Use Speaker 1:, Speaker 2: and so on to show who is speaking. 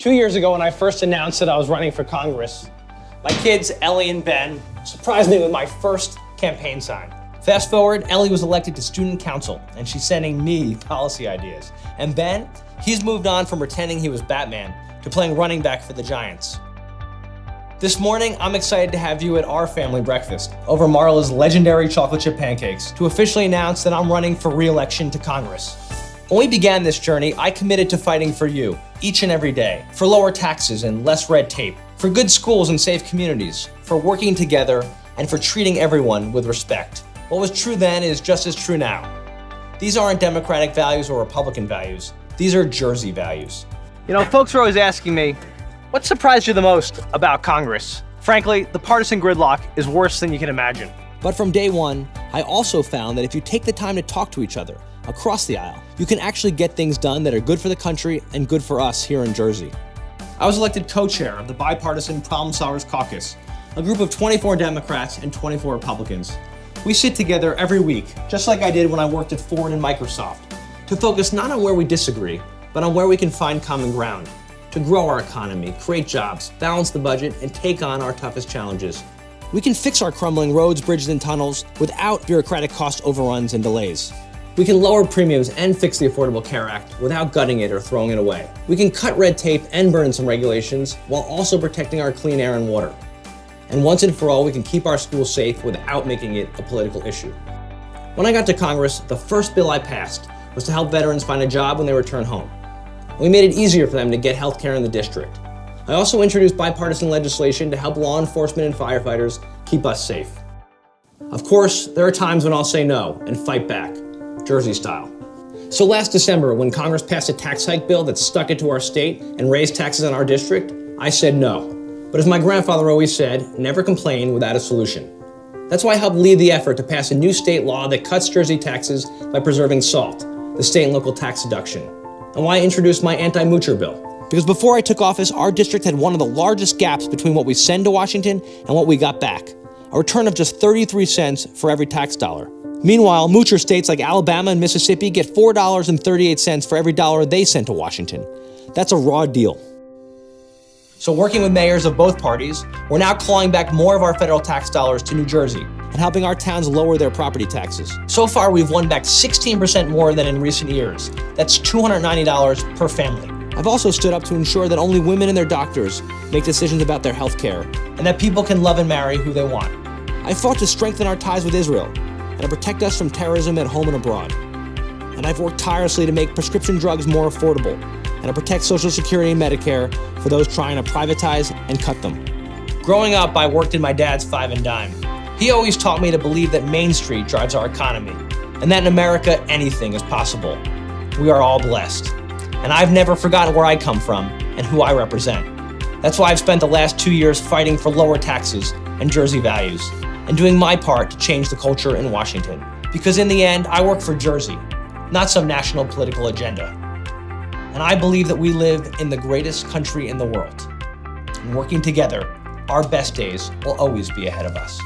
Speaker 1: 2 years ago, when I first announced that I was running for Congress, my kids, Ellie and Ben, surprised me with my first campaign sign. Fast forward, Ellie was elected to student council, and she's sending me policy ideas. And Ben, he's moved on from pretending he was Batman to playing running back for the Giants. This morning, I'm excited to have you at our family breakfast over Marla's legendary chocolate chip pancakes to officially announce that I'm running for re-election to Congress. When we began this journey, I committed to fighting for you each and every day, for lower taxes and less red tape, for good schools and safe communities, for working together, and for treating everyone with respect. What was true then is just as true now. These aren't Democratic values or Republican values. These are Jersey values. You know, folks are always asking me, what surprised you the most about Congress? Frankly, the partisan gridlock is worse than you can imagine. But from day one, I also found that if you take the time to talk to each other across the aisle, you can actually get things done that are good for the country and good for us here in Jersey. I was elected co-chair of the Bipartisan Problem Solvers Caucus, a group of 24 Democrats and 24 Republicans. We sit together every week, just like I did when I worked at Ford and Microsoft, to focus not on where we disagree, but on where we can find common ground, to grow our economy, create jobs, balance the budget, and take on our toughest challenges. We can fix our crumbling roads, bridges, and tunnels without bureaucratic cost overruns and delays. We can lower premiums and fix the Affordable Care Act without gutting it or throwing it away. We can cut red tape and burn some regulations while also protecting our clean air and water. And once and for all, we can keep our schools safe without making it a political issue. When I got to Congress, the first bill I passed was to help veterans find a job when they return home. We made it easier for them to get health care in the district. I also introduced bipartisan legislation to help law enforcement and firefighters keep us safe. Of course, there are times when I'll say no and fight back, Jersey style. So last December, when Congress passed a tax hike bill that stuck it to our state and raised taxes in our district, I said no. But as my grandfather always said, never complain without a solution. That's why I helped lead the effort to pass a new state law that cuts Jersey taxes by preserving SALT, the state and local tax deduction, and why I introduced my anti-moocher bill. Because before I took office, our district had one of the largest gaps between what we send to Washington and what we got back, a return of just 33 cents for every tax dollar. Meanwhile, moocher states like Alabama and Mississippi get $4.38 for every dollar they send to Washington. That's a raw deal. So working with mayors of both parties, we're now clawing back more of our federal tax dollars to New Jersey and helping our towns lower their property taxes. So far, we've won back 16% more than in recent years. That's $290 per family. I've also stood up to ensure that only women and their doctors make decisions about their health care and that people can love and marry who they want. I fought to strengthen our ties with Israel and to protect us from terrorism at home and abroad. And I've worked tirelessly to make prescription drugs more affordable and to protect Social Security and Medicare for those trying to privatize and cut them. Growing up, I worked in my dad's five and dime. He always taught me to believe that Main Street drives our economy and that in America, anything is possible. We are all blessed. And I've never forgotten where I come from and who I represent. That's why I've spent the last 2 years fighting for lower taxes and Jersey values and doing my part to change the culture in Washington. Because in the end, I work for Jersey, not some national political agenda. And I believe that we live in the greatest country in the world. And working together, our best days will always be ahead of us.